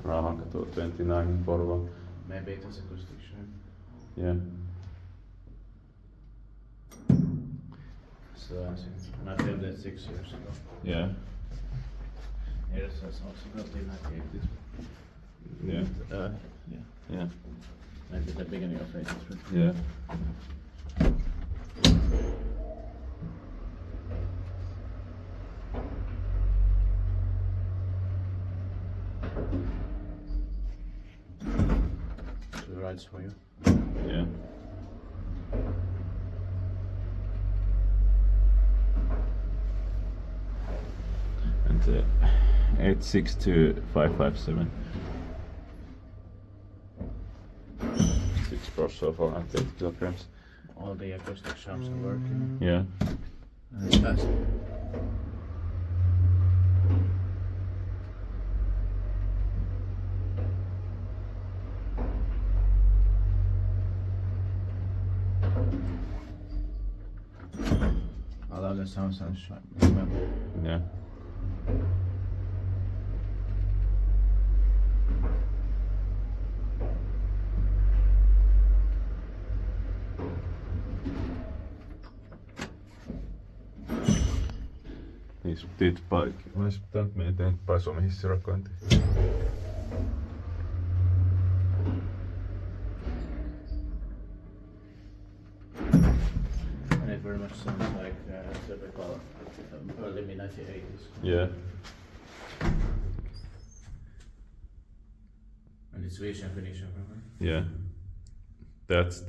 Rauhankatu 29 in Porvoo. Maybe it has acoustic shape. Yeah. So I think I filmed it 6 years ago. Yeah. It has also built in 1980s. Yeah. Yeah. Yeah. Maybe the beginning of 83. Yeah. So the rides for you. Yeah. And 862557. 6 Prosso 480 kilograms. All the acoustic shafts are working. Yeah. And it's fast. I love the sound sunshine. Remember? Yeah. Dit bike. Mas portanto, me entende para só me história quanto. And it very much sounds like typical early mid 1980s. Yeah. And it's vision finishing, remember? Yeah. That's